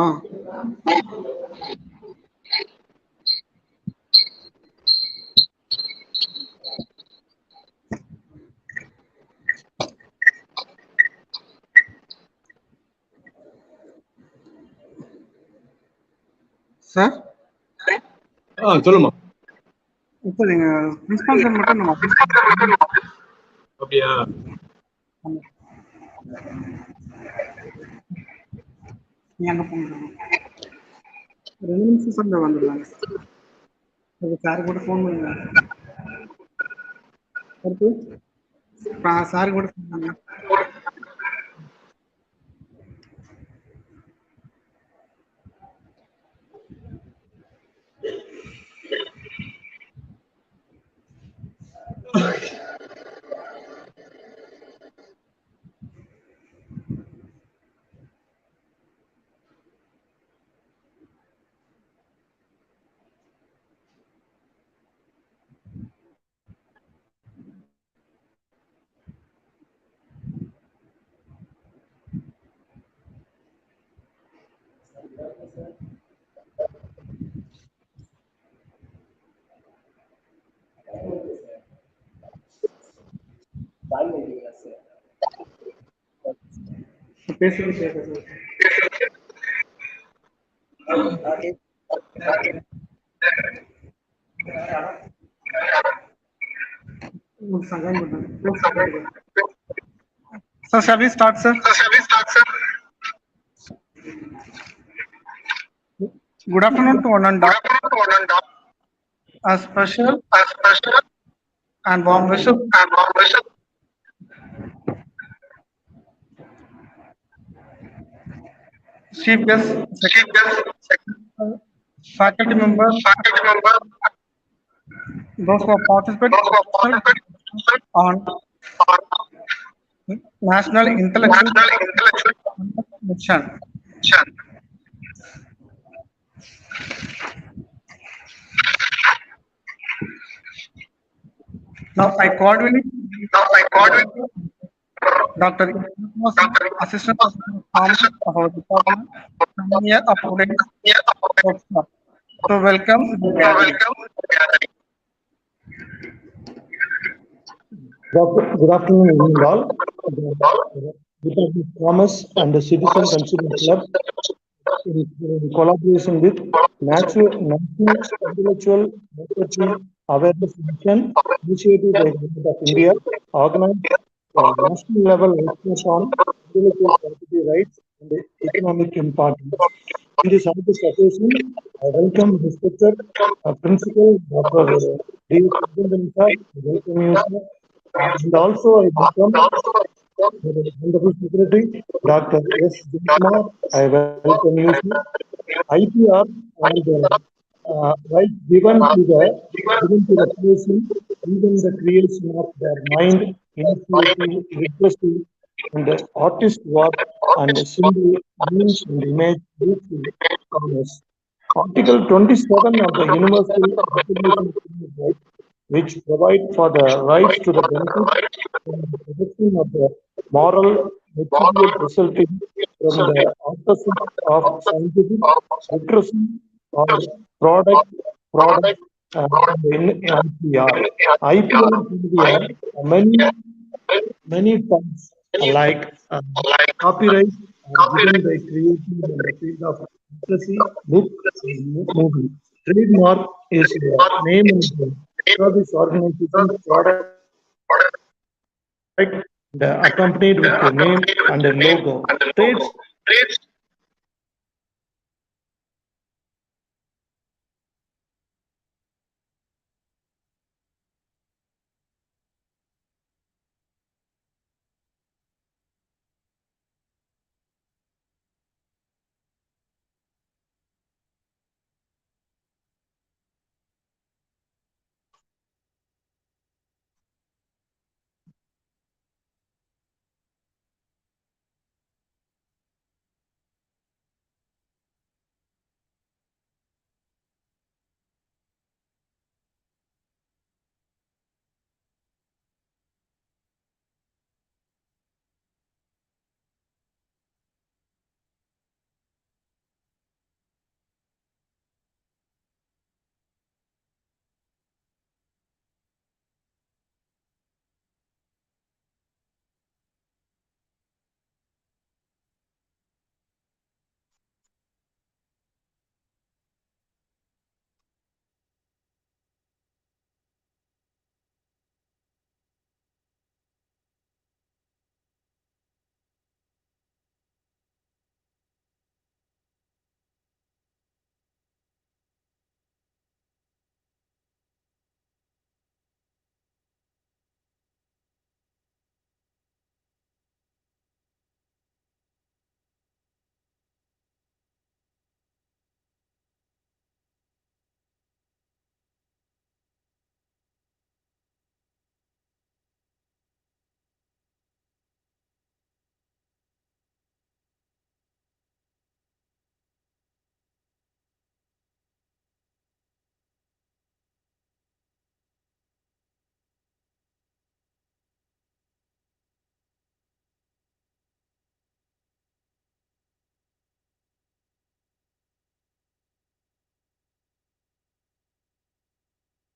Ah, sir. சொல்லுமா. இப்போ நீங்க பிரின்சிபால் சார் மட்டும் நம்ம அப்படியா? நீ அங்கே போங்க. 2 நிமிஷம் சார் வந்துடுவாங்க. அது சார் கூட ஃபோன் பண்ணுங்க. அடுத்து சார் கூட சொன்னாங்க. பேசுறது கேட்க Sir, shall we start, sir? Good afternoon to one and all. A special and warm wishes chief guest, faculty members, those who have participated on National Intellectual Mission. Now I cordially Dr. Assistant Professor of our department, here of today's workshop. So welcome the gathering. Good afternoon, evening all. Department of Commerce and the Citizen Consumer Club, in collaboration with National Intellectual Property Awareness Mission initiative by the Government of India, organized national level research on intellectual property rights and economic importance. In this occasion, I welcome respected Principal Dr. D. Welcome you, sir. And also I welcome the Wonderful Secretary, Dr. S. Kumar. I welcome you, sir. IPR and right given to the person, even the creation of their mind, initiative, requesting, and the artist work and the symbol, means and image, commerce. Article 27 of the Universal Declaration of Human Rights, which provide for the rights to the benefit and the protection of the moral material resulting from the authorship of scientific literacy or product in IPR. IPR many terms like copyright are given by creation in the field of literacy, book, and movie. Trademark is the name and service organization product accompanied with the name and the logo. Trades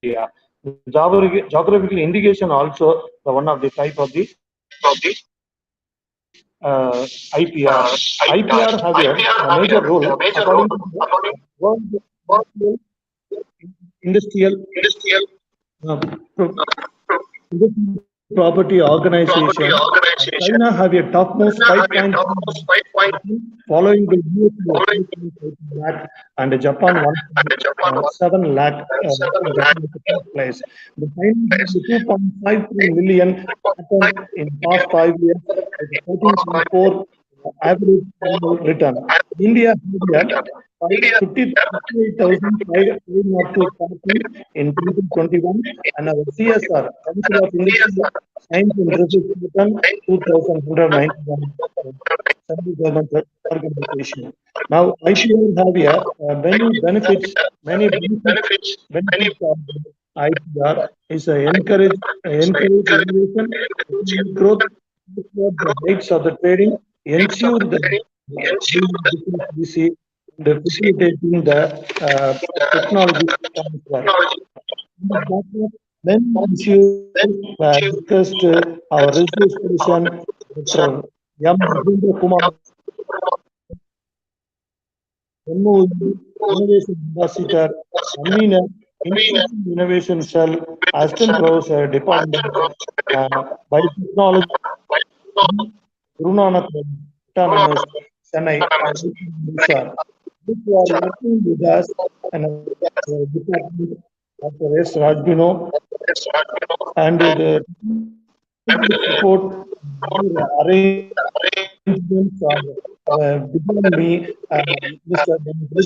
area. The geographical indication also the one of the type of the IPR. IPR have a major role according to the World Industrial uh, Pro- Industrial Property Organization. China have a topmost 5.3, following the US lakh and Japan 1.7 lakh in the third place. The China has 2.53 million patents in past 5 years with 14.4 average annual return. India had 58,502 patents in 2021 and our CSR, Council of Industrial Science and Research return 2,191 central government organization. Now, IPL have many benefits. Benefits of IPR is encourage innovation, economic growth, support the heights of the trading, ensure the business busy, and facilitating the technology transfer. Many issues were discussed. Our resource person, Dr. M. Mahendrakumar, Innovation Ambassador, Convener, Innovation Cell, Assistant Professor, Department Biotechnology, GURUNANAK, Autonomous, CHENNai, and which are working with us and our department, Dr. S. Rajbino, and the support arrangements are between me and Mr.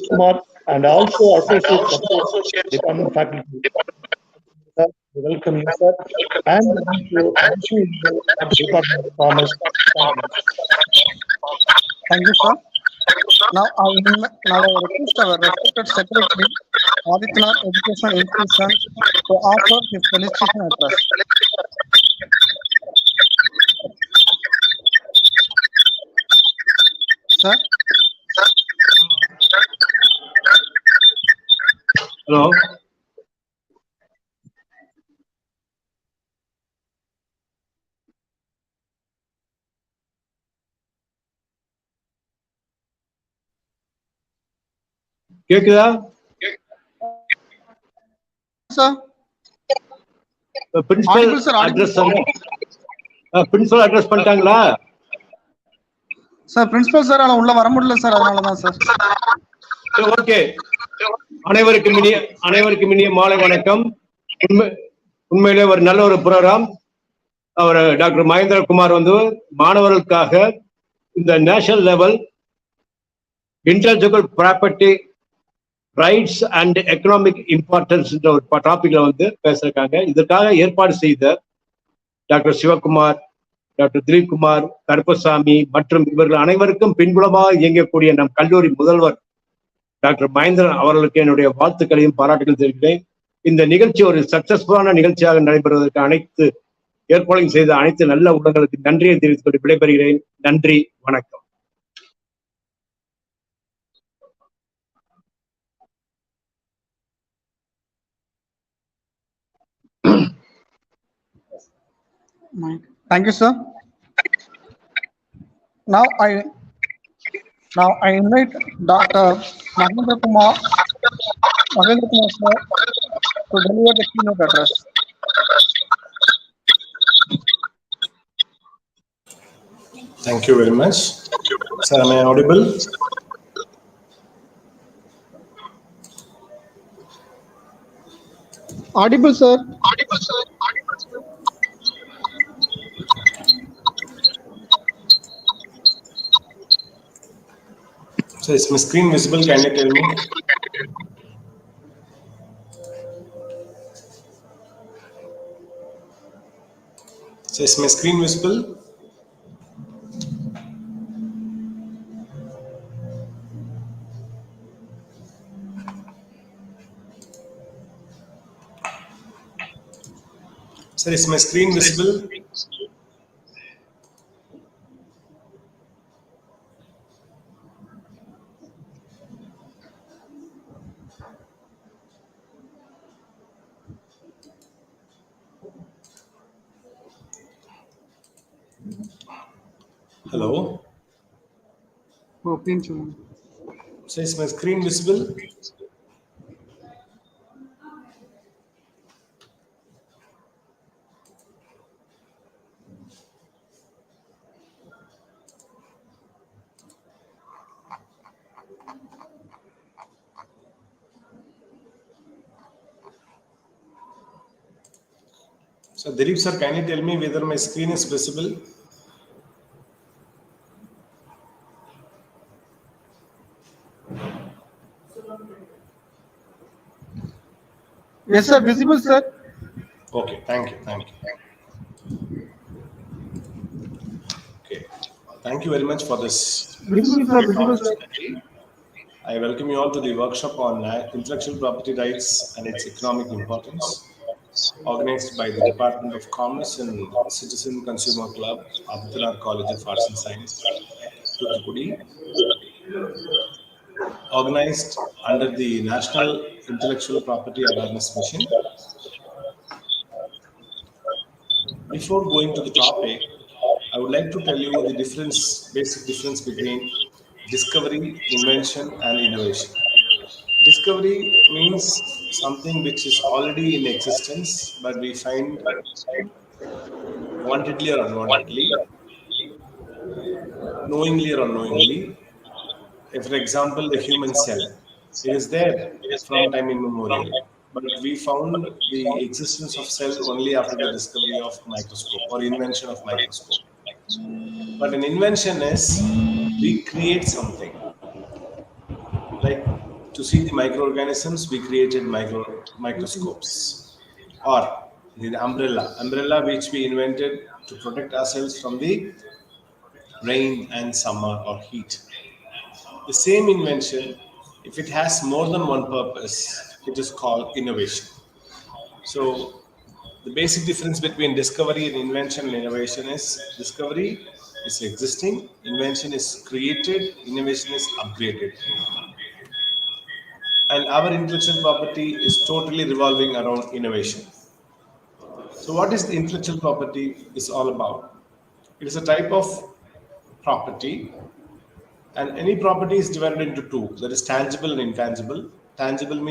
Kumar and also associate department faculty. Sir, we welcome you, sir, and also Department of Commerce. Thank you, sir. Now I request our respected Secretary, Adityanath Education Institution, to offer his felicitation address. Sir, Hello. கேக்குதா? sir. Principal Audible, sir. Audible. Address principal address பண்ணிட்டாங்களா? Sir principal sir ஆனா உள்ள வர முடியல sir, அதனால தான் sir. Okay. அனைவருக்கும் இனிய மாலை வணக்கம். உண்மையிலே ஒரு நல்ல ஒரு ப்ரோக்ராம். அவர் டாக்டர் மகேந்திரகுமார் வந்து மாணவர்களுக்காக இந்த national level intellectual property rights and economic importance ஒரு டாபிக்ல வந்து பேசிருக்காங்க. இதற்காக ஏற்பாடு செய்த டாக்டர் சிவகுமார், டாக்டர் திலீப் குமார், கருப்பசாமி மற்றும் இவர்கள் அனைவருக்கும் பின்புலமாக இயங்கக்கூடிய நம் கல்லூரி முதல்வர் டாக்டர் மகேந்திரன் அவர்களுக்கு என்னுடைய வாழ்த்துக்களையும் பாராட்டுகள் தெரிவிக்கிறேன். இந்த நிகழ்ச்சி ஒரு சக்சஸ்ஃபுல்லான நிகழ்ச்சியாக நடைபெறுவதற்கு அனைத்து ஏற்பாடுகள் செய்த அனைத்து நல்ல உள்ளங்களுக்கு நன்றியை தெரிவித்துக் கொண்டு விடைபெறுகிறேன். நன்றி, வணக்கம். Thank you, sir. Now I invite Dr. Mahendrakumar sir to deliver the keynote address. Thank you very much. Sir, am I audible? Audible, sir. So is my screen visible? Can you tell me? So is my screen visible? Sir, is my screen visible? Hello. Open to So is my screen visible? So Dhilip sir, can you tell me whether my screen is visible? Yes, sir. Visible, sir. Okay, thank you, thank you. Okay, thank you very much for this Visible, sir. great Visible, sir. opportunity. I welcome you all to the workshop on intellectual property rights and its economic importance, organized by the Department of Commerce and Citizen Consumer Club, Abdullah College of Arts and Science, Thuthukudi, organized under the National Intellectual Property Awareness Mission. Before going to the topic, I would like to tell you the basic difference between discovery, invention, and innovation. Discovery means something which is already in existence, but we find wantedly or unwantedly, knowingly or unknowingly. For example, the human cell, it is there from time immemorial, but we found the existence of cell only after the discovery of microscope or invention of microscope. But an invention is we create something. Like to see the microorganisms, we created microscopes. Or the umbrella which we invented to protect ourselves from the rain and summer or heat. The same invention, if it has more than one purpose, it is called innovation. So the basic difference between discovery and invention and innovation is discovery is existing, invention is created, innovation is upgraded. And our intellectual property is totally revolving around innovation. So what is the intellectual property is all about? It is a type of property, and any property is divided into two, that is tangible and intangible. Tangible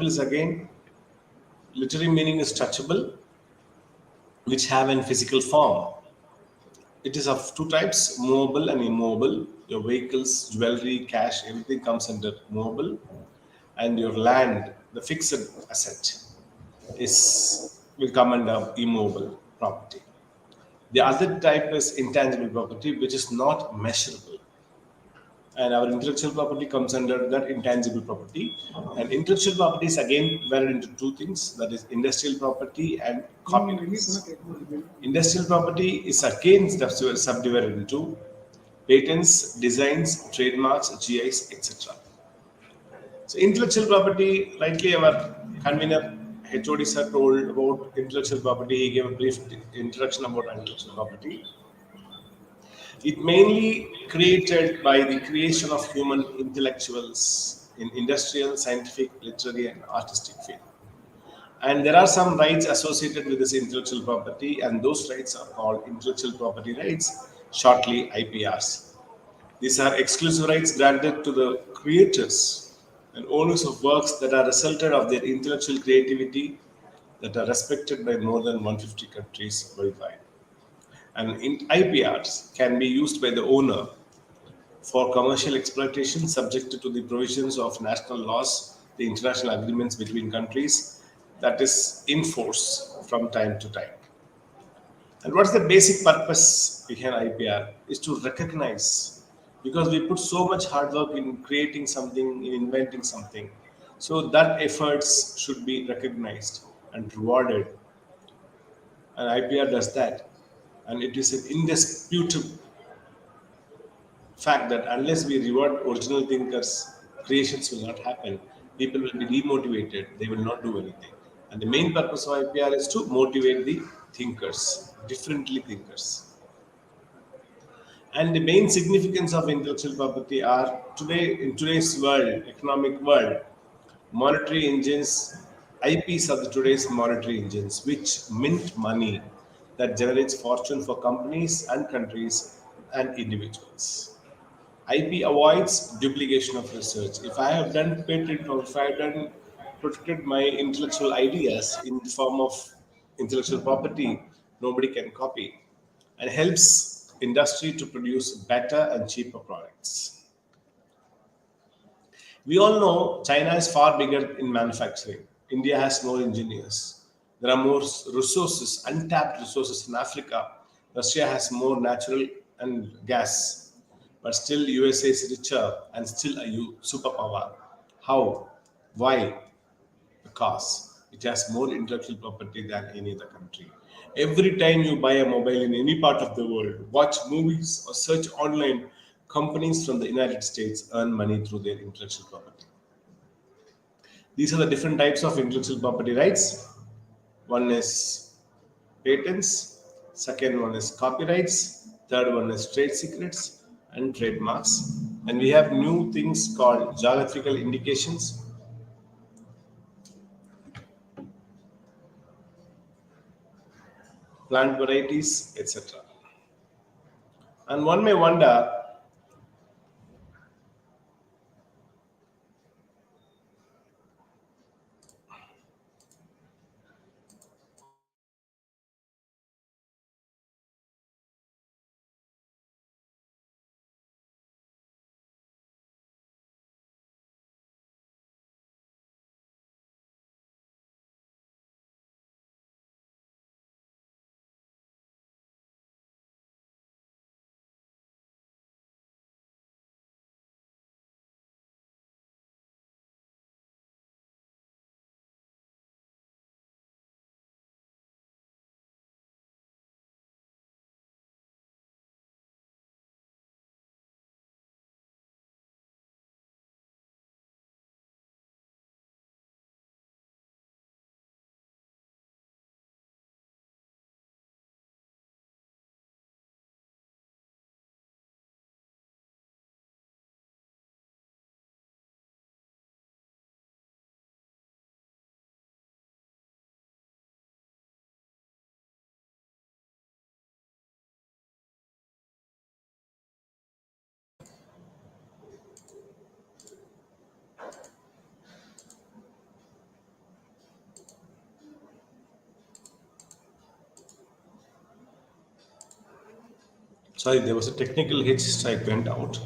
is again literary meaning is touchable, which have a physical form. It is of two types, movable and immovable. Your vehicles, jewelry, cash, everything comes under movable, and your land, the fixed asset, is will come under immovable property. The other type is intangible property, which is not measurable. And our intellectual property comes under that intangible property. And intellectual property is again divided into two things, that is industrial property and copyrights. Industrial property is again subdivided into patents, designs, trademarks, GIs, etc. So intellectual property, rightly our convener HOD sir told about intellectual property. He gave a brief introduction about intellectual property. It mainly created by the creation of human intellectuals in industrial, scientific, literary, and artistic field. And there are some rights associated with this intellectual property, and those rights are called intellectual property rights, shortly IPRs. These are exclusive rights granted to the creators and owners of works that are resulted of their intellectual creativity that are respected by more than 150 countries worldwide. And IPRs can be used by the owner for commercial exploitation subject to the provisions of national laws, the international agreements between countries that is in force from time to time. And what's the basic purpose behind IPR is to recognize, because we put so much hard work in creating something, in inventing something. So that efforts should be recognized and rewarded. And IPR does that. And it is an indisputable fact that unless we reward original thinkers, creations will not happen. People will be demotivated. They will not do anything. And the main purpose of IPR is to motivate the thinkers, differently thinkers. And the main significance of intellectual property are today, in today's world, economic world, monetary engines, IPs are the today's monetary engines, which mint money that generates fortune for companies and countries and individuals. IP avoids duplication of research. If I have done patent or if I have done protected my intellectual ideas in the form of intellectual property, nobody can copy, and helps industry to produce better and cheaper products. We all know China is far bigger in manufacturing. India has more engineers. There are more resources, untapped resources in Africa. Russia has more natural and gas. But still, USA is richer and still a superpower. How? Why? Because it has more intellectual property than any other country. Every time you buy a mobile in any part of the world, watch movies or search online, companies from the United States earn money through their intellectual property. These are the different types of intellectual property rights. One is patents, second one is copyrights, third one is trade secrets and trademarks. And we have new things called geographical indications, plant varieties, etc. And one may wonder, sorry, there was a technical hitch, so I went out.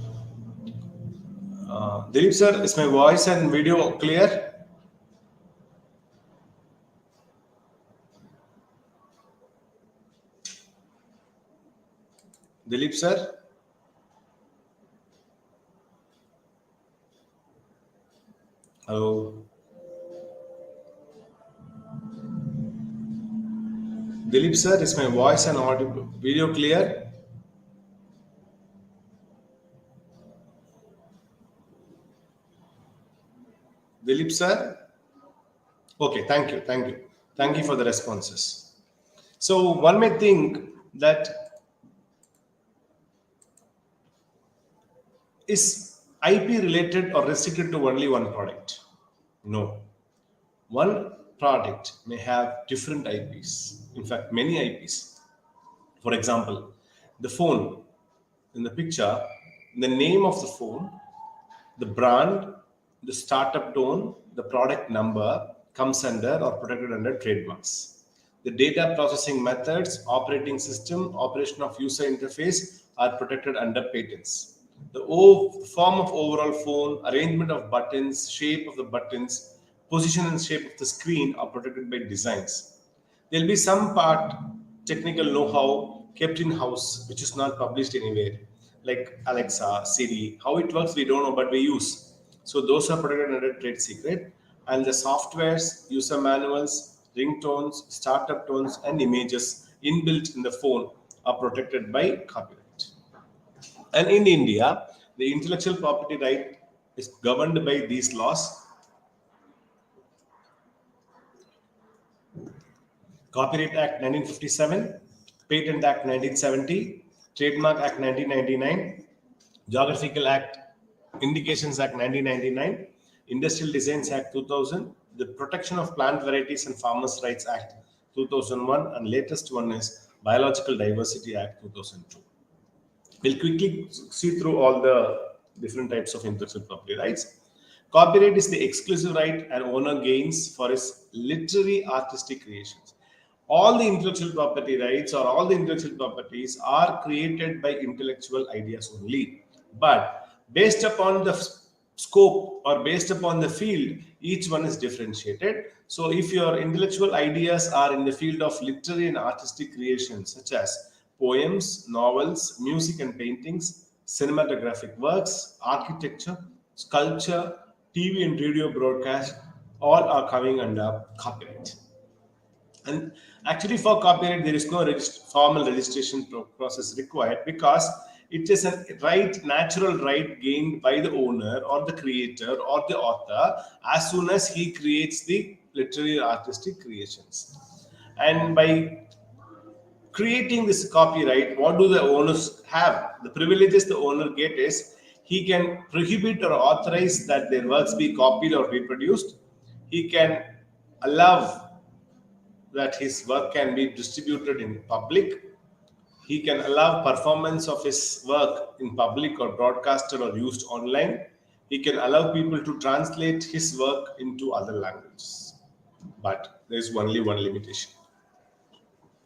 Dilip sir, is my voice and video clear? Dilip sir? Hello? Dilip sir, is my voice and audio video clear? Dilip sir? Okay, thank you, thank you. Thank you for the responses. So one may think that is IP related or restricted to only one product? No. One product may have different IPs, in fact, many IPs. For example, the phone in the picture, the name of the phone, the brand, the startup tone, the product number comes under or protected under trademarks. The data processing methods, operating system, operation of user interface are protected under patents. The form of overall phone, arrangement of buttons, shape of the buttons, position and shape of the screen are protected by designs. There'll be some part technical know-how kept in house, which is not published anywhere, like Alexa, Siri. How it works, we don't know, but we use. So those are protected under trade secret. And the softwares, user manuals, ringtones, startup tones, and images inbuilt in the phone are protected by copyright. And in India, the intellectual property right is governed by these laws. Copyright Act 1957, Patent Act 1970, Trademark Act 1999, Geographical Act, Indications Act 1999, Industrial Designs Act 2000, the Protection of Plant Varieties and Farmers' Rights Act 2001, and latest one is Biological Diversity Act 2002. We'll quickly see through all the different types of intellectual property rights. Copyright is the exclusive right an owner gains for his literary artistic creations. All the intellectual property rights or all the intellectual properties are created by intellectual ideas only. But based upon the scope or based upon the field, each one is differentiated. So if your intellectual ideas are in the field of literary and artistic creations, such as poems, novels, music and paintings, cinematographic works, architecture, sculpture, TV and radio broadcast, all are coming under copyright. And actually, for copyright, there is no formal registration process required, because it is a right, natural right gained by the owner or the creator or the author as soon as he creates the literary artistic creations. And by creating this copyright, what do the owners have? The privileges the owner get is he can prohibit or authorize that their works be copied or reproduced. He can allow that his work can be distributed in public. He can allow performance of his work in public or broadcasted or used online. He can allow people to translate his work into other languages. But there is only one limitation.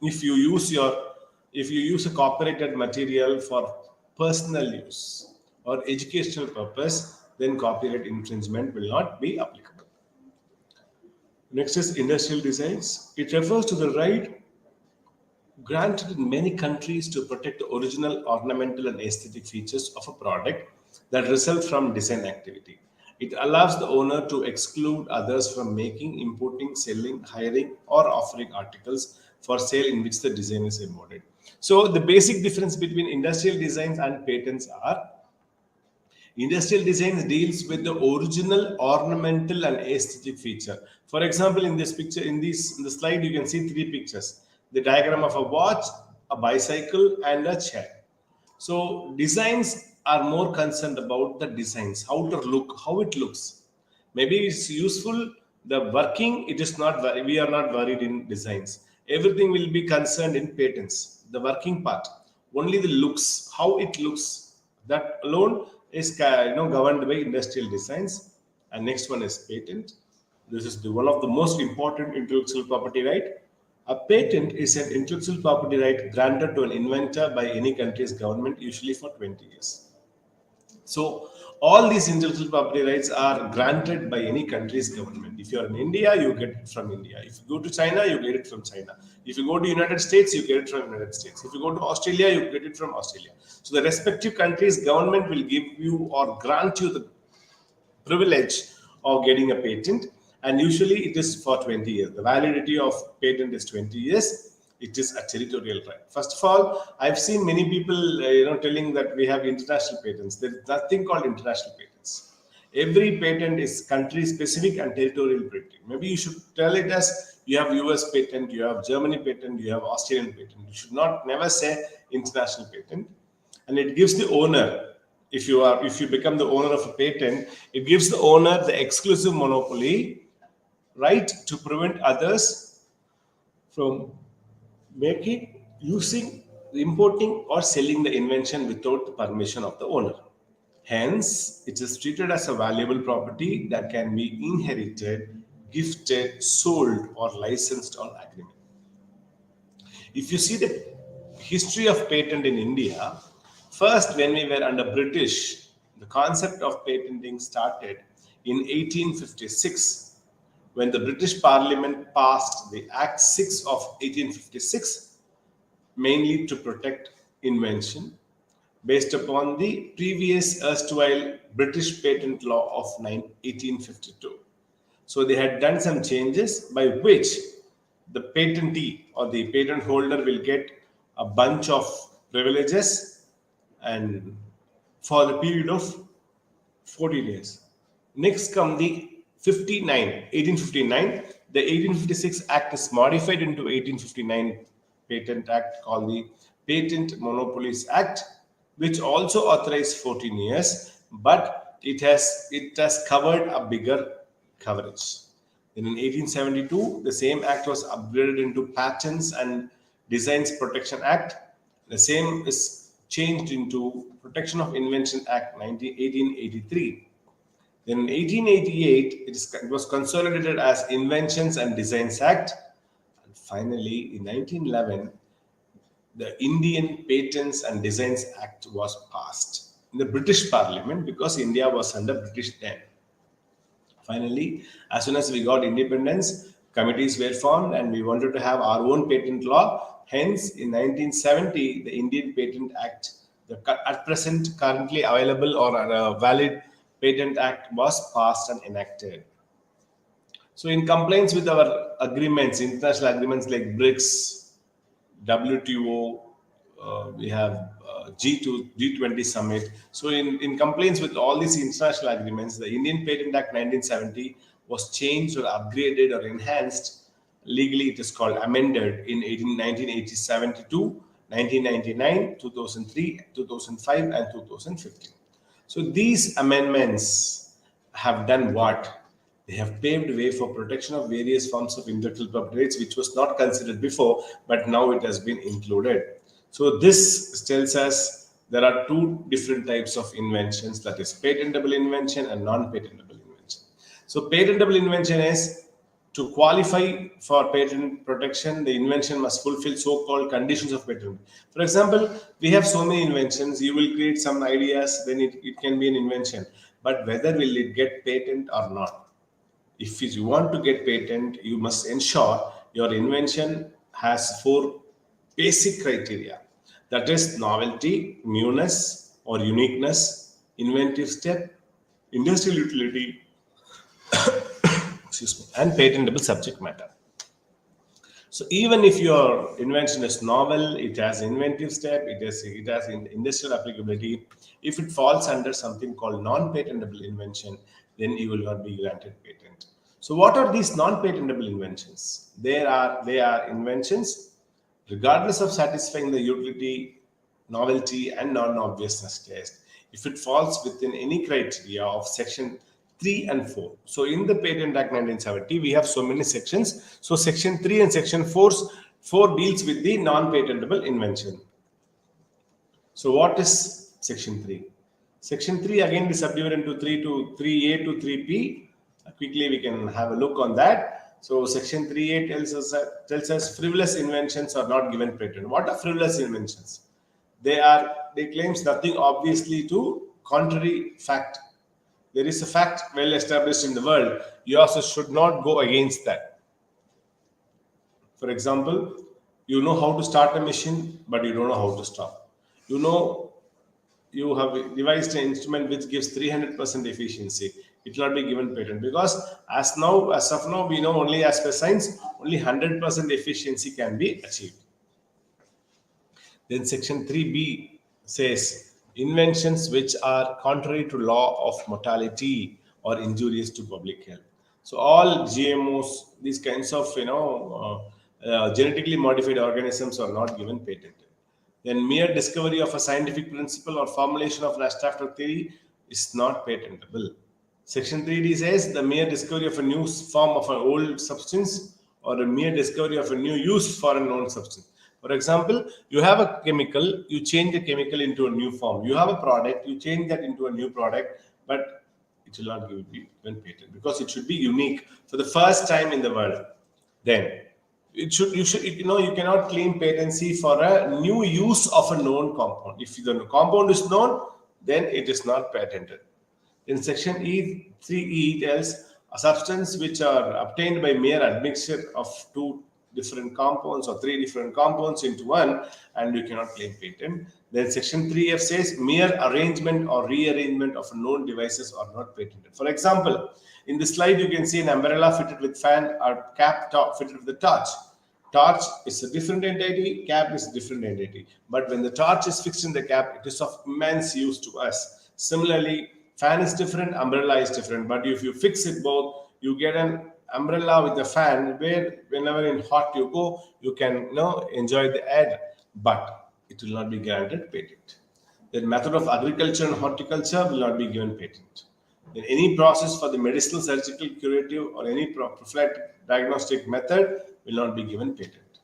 If you use a copyrighted material for personal use or educational purpose, then copyright infringement will not be applicable. Next is industrial designs. It refers to the right granted in many countries to protect the original ornamental and aesthetic features of a product that result from design activity. It allows the owner to exclude others from making, importing, selling, hiring, or offering articles for sale in which the design is embodied. So the basic difference between industrial designs and patents are: industrial designs deals with the original ornamental and aesthetic feature. For example, in this picture, in the slide, you can see three pictures: the diagram of a watch, a bicycle, and a chair. So designs are more concerned about the designs, how to look, how it looks. Maybe it's useful. The working, it is not. We are not worried in designs. Everything will be concerned in patents. The working part, only the looks, how it looks, that alone is governed by industrial designs. And next one is patent. This is one of the most important intellectual property right. A patent is an intellectual property right granted to an inventor by any country's government, usually for 20 years. So all these intellectual property rights are granted by any country's government. If you are in India, you get it from India. If you go to China, you get it from China. If you go to United States, you get it from United States. If you go to Australia, you get it from Australia. So the respective country's government will give you or grant you the privilege of getting a patent, and usually it is for 20 years. The validity of patent is 20 years. It is a territorial right. First of all, I've seen many people telling that we have international patents. There is nothing called international patents. Every patent is country specific and territorial patent. Maybe you should tell it as you have US patent, you have Germany patent, you have Australian patent. You should not never say international patent. And it gives the owner, if you become the owner of a patent, it gives the owner the exclusive monopoly right to prevent others from making, using, importing, or selling the invention without the permission of the owner. Hence, it is treated as a valuable property that can be inherited, gifted, sold, or licensed on agreement. If you see the history of patent in India, first, when we were under British, the concept of patenting started in 1856, when the British Parliament passed the Act 6 of 1856, mainly to protect invention, based upon the previous erstwhile British patent law of 1852. So they had done some changes by which the patentee or the patent holder will get a bunch of privileges and for the period of 40 days. Next come the 1859. The 1856 Act is modified into 1859 Patent Act called the Patent Monopolies Act, which also authorized 14 years, but it has covered a bigger coverage. Then in 1872, the same act was upgraded into Patents and Designs Protection Act. The same is changed into Protection of Invention Act 1883. Then in 1888, it was consolidated as Inventions and Designs Act. And finally, in 1911, the Indian Patents and Designs Act was passed in the British Parliament because India was under British then. Finally, as soon as we got independence, committees were formed and we wanted to have our own patent law. Hence, in 1970, the Indian Patent Act, the at present currently available or valid Patent Act, was passed and enacted. So, in compliance with our agreements, international agreements like BRICS, WTO, we have G20 summit. So in compliance with all these international agreements, the Indian Patent Act 1970 was changed or upgraded or enhanced. Legally, it is called amended in 1972, 1999, 2003, 2005, and 2015. So these amendments have done what? They have paved way for protection of various forms of intellectual property rights, which was not considered before, but now it has been included. So this tells us there are two different types of inventions, that is patentable invention and non-patentable invention. So patentable invention is, to qualify for patent protection, the invention must fulfill so-called conditions of patent. For example, we have so many inventions, you will create some ideas, then it can be an invention. But whether will it get patent or not? If you want to get patent, you must ensure your invention has 4 basic criteria. That is novelty, newness or uniqueness, inventive step, industrial utility, and patentable subject matter. So even if your invention is novel, it has inventive step, it has industrial applicability, if it falls under something called non-patentable invention, then you will not be granted patent. So what are these non-patentable inventions? They are inventions regardless of satisfying the utility, novelty, and non-obviousness test, if it falls within any criteria of section 3 and 4. So in the Patent Act 1970, we have so many sections. So section 3 and section 4 deals with the non-patentable invention. So what is section 3? Section 3 again is subdivided into 3A to 3P. Quickly we can have a look on that. So section 3A tells us frivolous inventions are not given patent. What are frivolous inventions? They claims nothing obviously to contrary fact. There is a fact well established in the world. You also should not go against that. For example, you know how to start a machine, but you don't know how to stop. You know you have devised an instrument which gives 300% efficiency. It will not be given patent because as of now, we know only as per science, only 100% efficiency can be achieved. Then section 3B says inventions which are contrary to law of mortality or injurious to public health. So all GMOs, these kinds of genetically modified organisms are not given patent. Then mere discovery of a scientific principle or formulation of an abstract theory is not patentable. Section 3D says the mere discovery of a new form of an old substance or a mere discovery of a new use for a known substance. For example, you have a chemical, you change the chemical into a new form. You have a product, you change that into a new product, but it will not be given patent because it should be unique for the first time in the world. Then you cannot claim patency for a new use of a known compound. If the compound is known, then it is not patented. In section 3E tells a substance which are obtained by mere admixture of 2 different compounds or 3 different compounds into one, and you cannot claim patent. Then section 3F says mere arrangement or rearrangement of known devices are not patented. For example, in this slide you can see an umbrella fitted with fan or cap top fitted with the torch. Torch is a different entity, cap is a different entity. But when the torch is fixed in the cap, it is of immense use to us. Similarly, fan is different, umbrella is different. But if you fix it both, you get an umbrella with a fan where whenever in hot you go, you can enjoy the air, but it will not be granted patent. The method of agriculture and horticulture will not be given patent. Then any process for the medicinal, surgical, curative, or any prophylactic diagnostic method will not be given patent.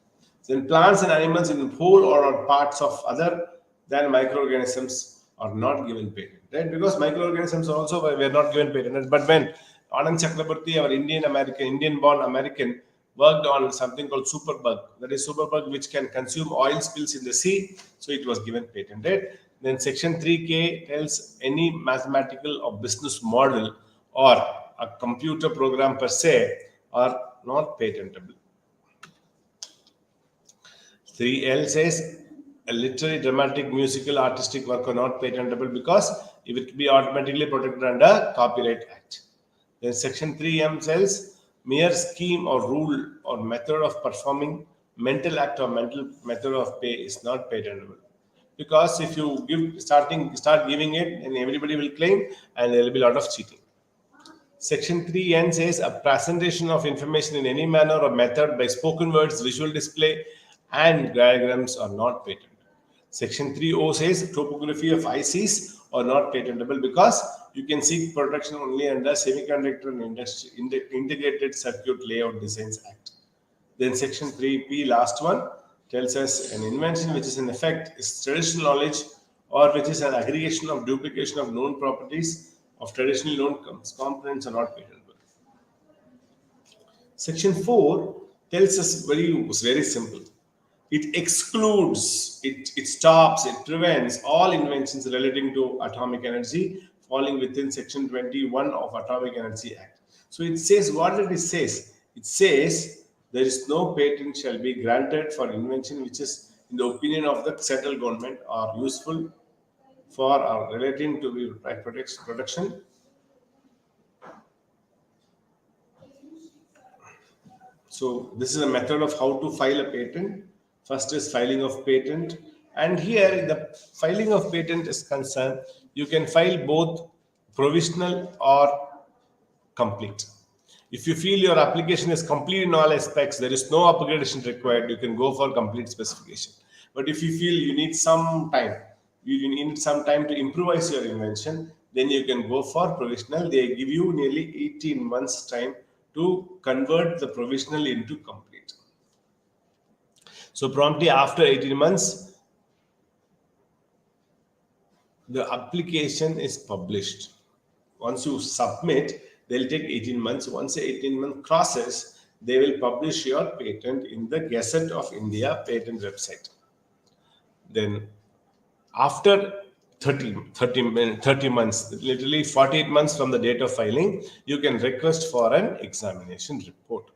Then plants and animals in whole or parts of other than microorganisms are not given patent, right? Because microorganisms also were not given patent. But when Anand Chakraborty, our Indian-born American, worked on something called superbug, that is superbug which can consume oil spills in the sea, so it was given patent, right? Then section 3K tells any mathematical or business model or a computer program per se are not patentable. 3L says a literary, dramatic, musical, artistic work are not patentable because it will be automatically protected under Copyright Act. Then section 3M says mere scheme or rule or method of performing mental act or mental method of pay is not patentable. Because if you start giving it, then everybody will claim and there will be a lot of cheating. Section 3N says a presentation of information in any manner or method by spoken words, visual display, and diagrams are not patent. Section 3O says topography of ICs are not patentable because you can seek protection only under Semiconductor and Integrated Circuit Layout Designs Act. Then section 3P, last one, tells us an invention which is in effect is traditional knowledge or which is an aggregation of duplication of known properties of traditionally known components are not patentable. Section 4 tells us very simple. It excludes, it stops, it prevents all inventions relating to atomic energy falling within section 21 of Atomic Energy Act. So it says, what did it says? It says there is no patent shall be granted for invention which is in the opinion of the central government are useful for or relating to the protection. So this is a method of how to file a patent. First is filing of patent. And here the filing of patent is concerned, you can file both provisional or complete. If you feel your application is complete in all aspects, there is no upgradation required, you can go for complete specification. But if you feel you need some time, to improvise your invention, then you can go for provisional. They give you nearly 18 months time to convert the provisional into complete. So promptly after 18 months, the application is published. Once you submit, they'll take 18 months. Once the 18 month crosses, they will publish your patent in the Gazette of India patent website. Then after 30 months, literally 48 months from the date of filing, you can request for an examination report.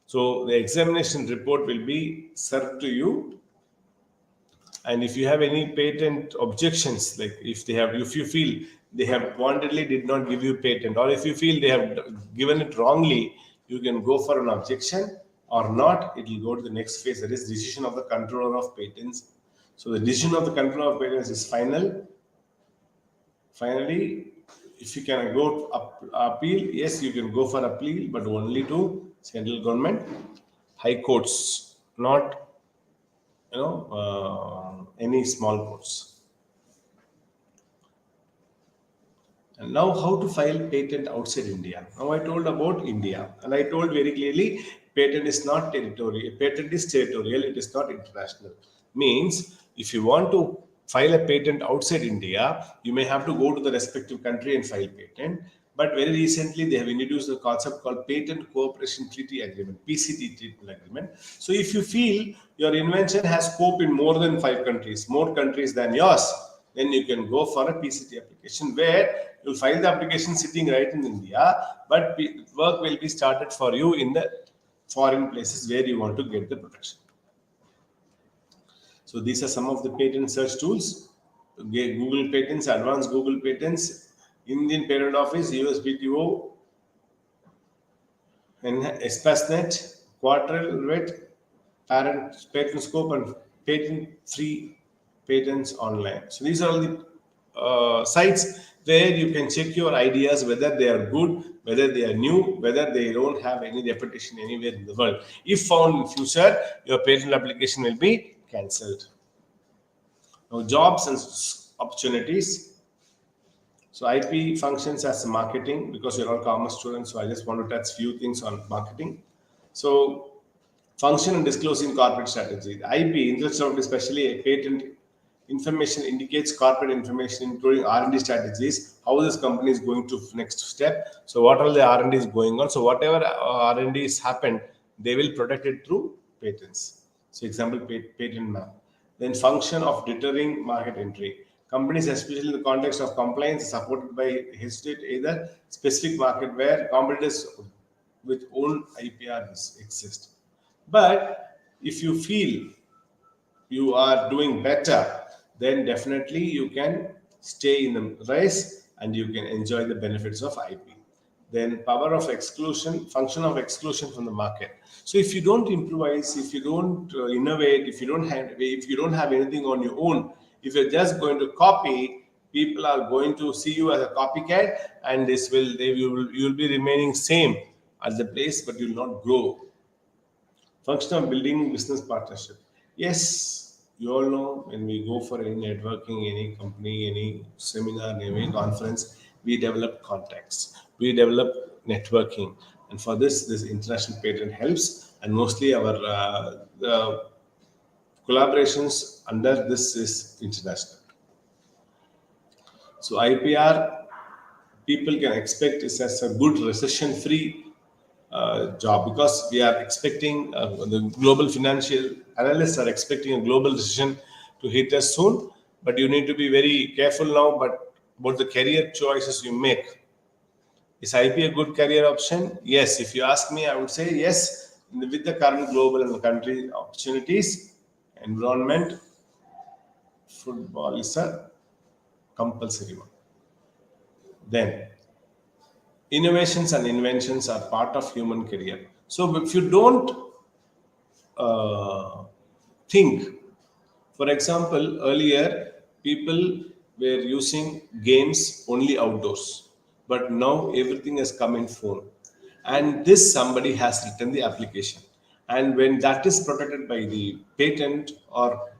So the examination report will be served to you. And if you have any patent objections, like if you feel they have wantedly did not give you patent, or if you feel they have given it wrongly, you can go for an objection, or not, it will go to the next phase, that is decision of the controller of patents. So the decision of the controller of patents is final. Finally, if you can go to appeal, yes, you can go for appeal, but only to central government, high courts, not any small courts. And now how to file patent outside India. Now I told about India, and I told very clearly patent is not territorial. Patent is territorial, it is not international. Means if you want to file a patent outside India, you may have to go to the respective country and file patent. But very recently, they have introduced a concept called Patent Cooperation Treaty Agreement, PCT Treatment Agreement. So if you feel your invention has scope in more than 5 countries, more countries than yours, then you can go for a PCT application where you'll file the application sitting right in India, but work will be started for you in the foreign places where you want to get the protection. So these are some of the patent search tools. Google Patents, Advanced Google Patents, Indian Patent Office, USPTO, and Espasnet, Quadrilvet, Patent Scope, and Patent Free Patents Online. So these are all the sites where you can check your ideas, whether they are good, whether they are new, whether they don't have any reputation anywhere in the world. If found in future, your patent application will be cancelled. Now, jobs and opportunities. So IP functions as marketing, because you're all commerce students, so I just want to touch few things on marketing. So Function and disclosing corporate strategy. IP, intellectual property, especially a patent information, indicates corporate information, including R&D strategies, how this company is going to next step. So what all the R&D is going on. So whatever R&D is happened, they will protect it through patents. So example, patent map. Then function of deterring market entry. Companies, especially in the context of compliance, are supported by hesitate either specific market where competitors with own IPR exist. But if you feel you are doing better, then definitely you can stay in the race and you can enjoy the benefits of IP. Then power of exclusion, function of exclusion from the market. So if you don't improvise, if you don't innovate, if you don't have anything on your own, if you're just going to copy, people are going to see you as a copycat, and you will be remaining same at the place, but you will not grow. Function of building business partnership. Yes, you all know when we go for any networking, any company, any seminar, any conference, we develop contacts, we develop networking, and for this international patent helps. And mostly our the collaborations under this is international. So IPR, people can expect is as a good recession-free job, because we are expecting the global financial analysts are expecting a global recession to hit us soon. But you need to be very careful now. But about the career choices you make, is IP a good career option? Yes. If you ask me, I would say yes. With the current global and country opportunities, environment, football is a compulsory one. Then innovations and inventions are part of human career. So if you don't think, for example, earlier people were using games only outdoors, but now everything has come in phone, and this somebody has written the application, and when that is protected by the patent or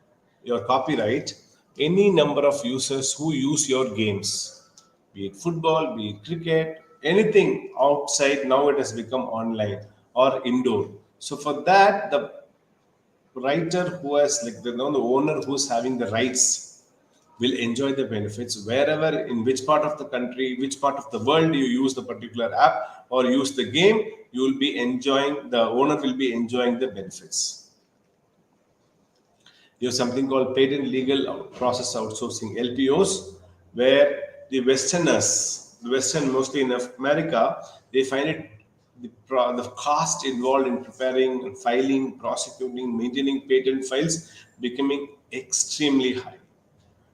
your copyright, any number of users who use your games, be it football, be it cricket, anything outside, now it has become online or indoor. So for that, the writer who has like the owner who's having the rights will enjoy the benefits wherever, in which part of the country, which part of the world you use the particular app or use the game, you will be enjoying, the owner will be enjoying the benefits. You have something called patent legal process outsourcing, LPOs, where the Westerners, the Western mostly in America, they find it the cost involved in preparing, filing, prosecuting, maintaining patent files becoming extremely high.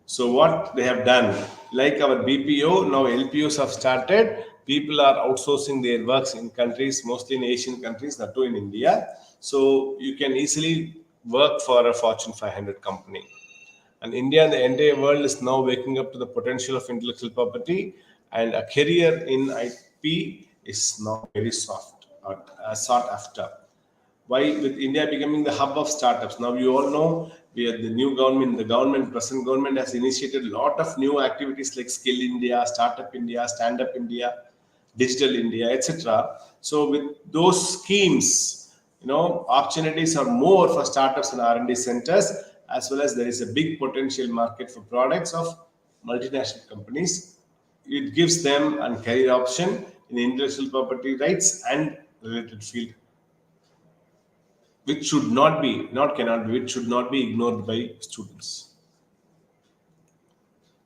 So what they have done, like our BPO, now LPOs have started. People are outsourcing their works in countries, mostly in Asian countries, not too in India. So you can easily work for a Fortune 500 company. And India and the entire world is now waking up to the potential of intellectual property, and a career in IP is now very sought after. Why? With India becoming the hub of startups. Now you all know we are the new government. The government, present government, has initiated a lot of new activities like Skill India, Startup India, Stand Up India, Digital India, etc. So with those schemes, opportunities are more for startups and R&D centers, as well as there is a big potential market for products of multinational companies. It gives them a career option in intellectual property rights and related field, which should not be, not cannot be, which should not be ignored by students.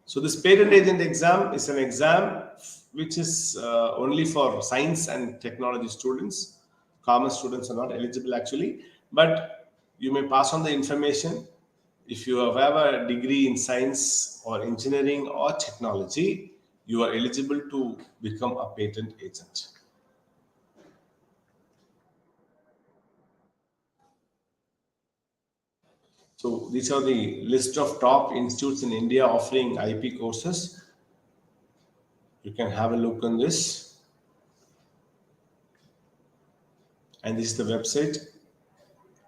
So this patent agent exam is an exam which is only for science and technology students. Commerce students are not eligible actually, but you may pass on the information. If you have a degree in science or engineering or technology, you are eligible to become a patent agent. So these are the list of top institutes in India offering IP courses. You can have a look on this. And this is the website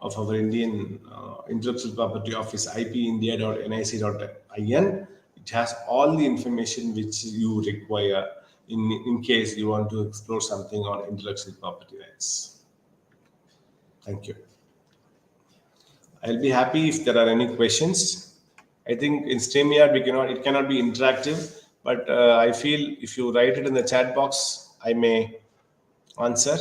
of our Indian Intellectual Property Office, ipindia.nic.in. It has all the information which you require in case you want to explore something on intellectual property rights. Thank you. I'll be happy if there are any questions. I think in StreamYard it cannot be interactive, but I feel if you write it in the chat box, I may answer.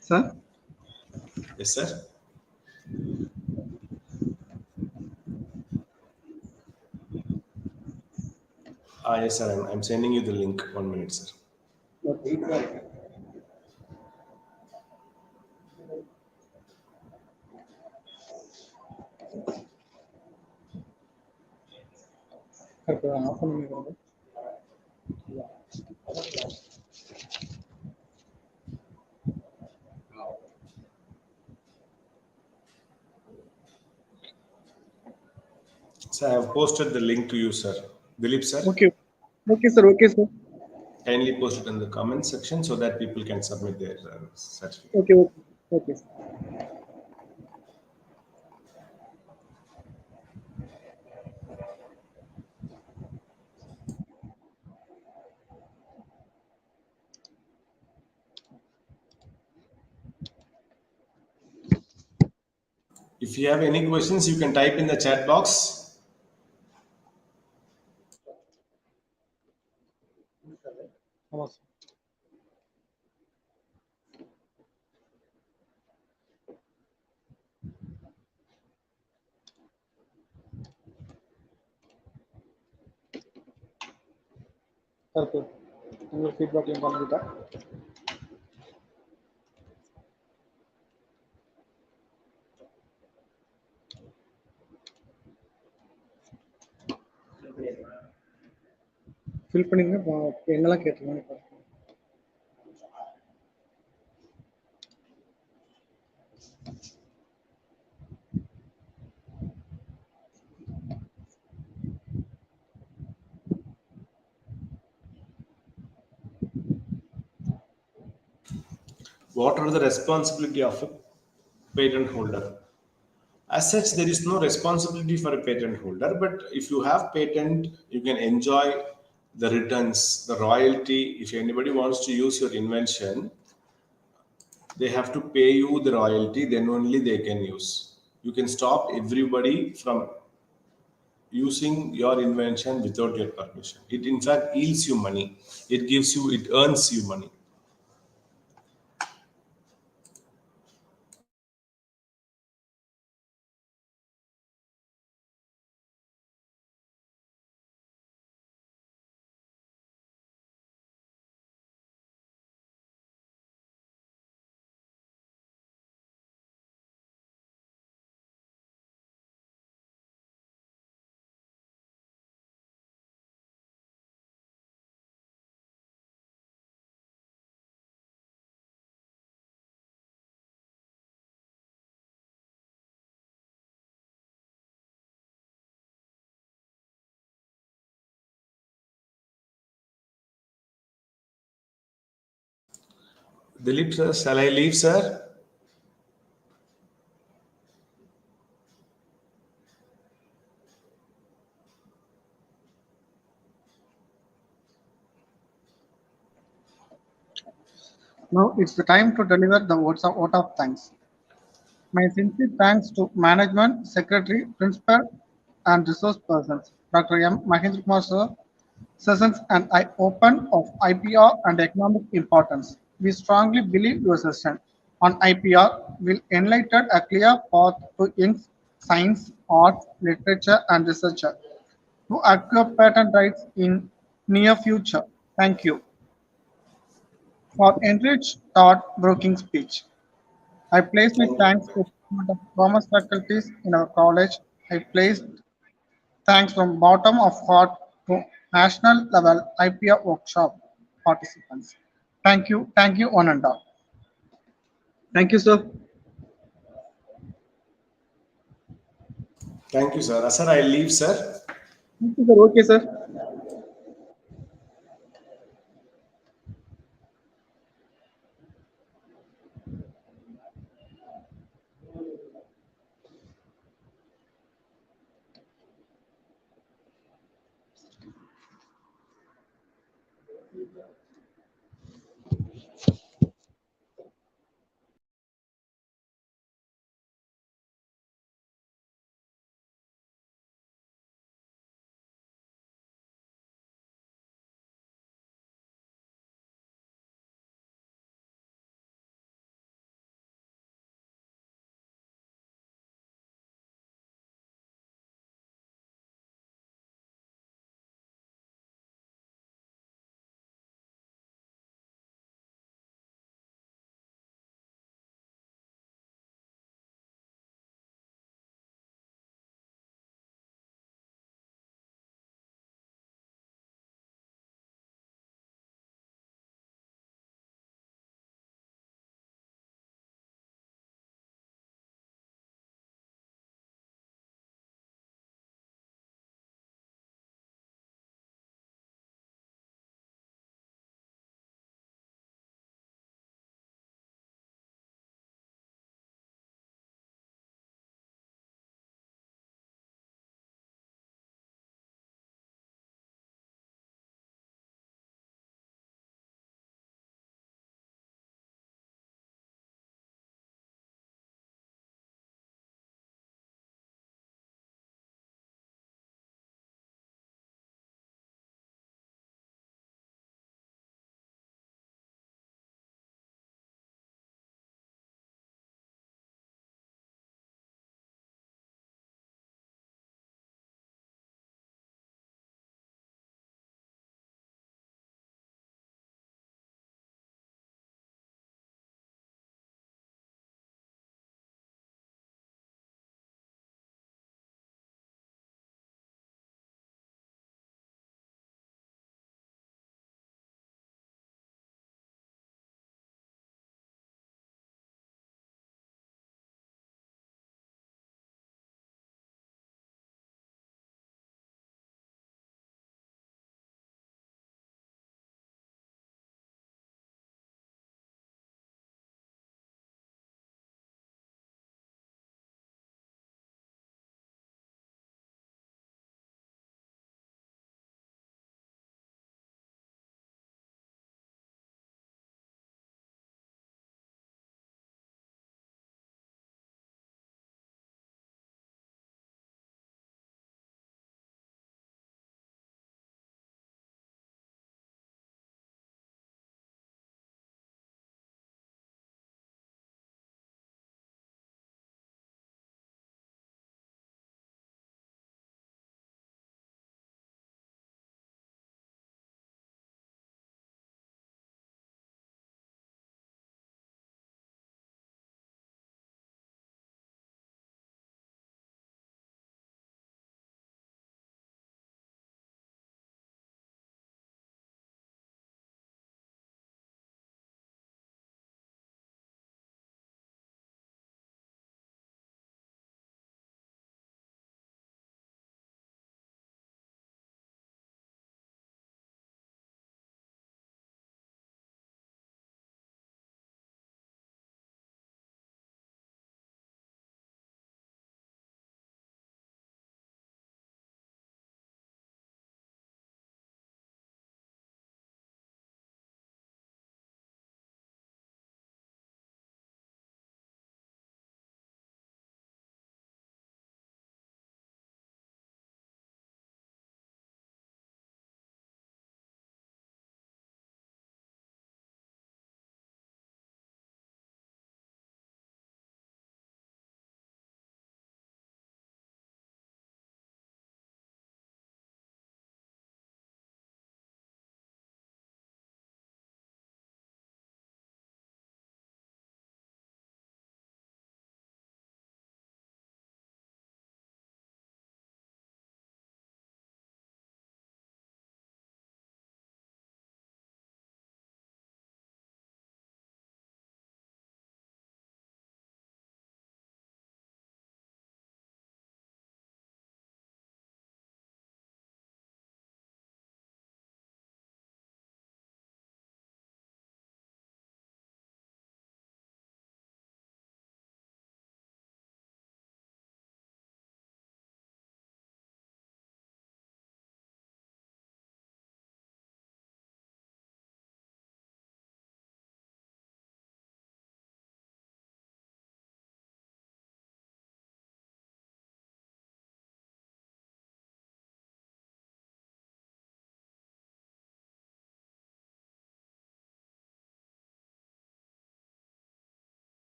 Sir? Yes, sir. Yes, sir. I'm sending you the link. 1 minute, sir. So I have posted the link to you, sir. Dilip, sir. Okay. Okay, sir. Okay, sir. Kindly post it in the comment section so that people can submit their certificate. Okay, okay. Okay, sir. If you have any questions, you can type in the chat box. Okay. Your feedback link on the fill பண்ணீங்க என்னெல்லாம் கேட்டிருக்காங்க What are the responsibility of a patent holder? As such, there is no responsibility for a patent holder, but if you have patent, you can enjoy the returns, the royalty. If anybody wants to use your invention, they have to pay you the royalty, then only they can use. You can stop everybody from using your invention without your permission. It in fact yields you money. It earns you money. Dilip sir, shall I leave, sir? Now it's the time to deliver the vote of thanks. My sincere thanks to management, secretary, principal, and resource persons, Dr. M. Mahendrakumar sir, sessions and I open of IPR and economic importance. We strongly believe your session on IPR will enlighten a clear path to young science, arts, literature, and researcher to acquire patent rights in near future. Thank you for enriched thought-provoking speech. I place my thanks to the commerce faculties in our college. I placed thanks from bottom of heart to national level IPR workshop participants. Thank you, one and all. Thank you, sir. Thank you, sir. Sir, I leave, sir. Thank you, sir. Okay, sir.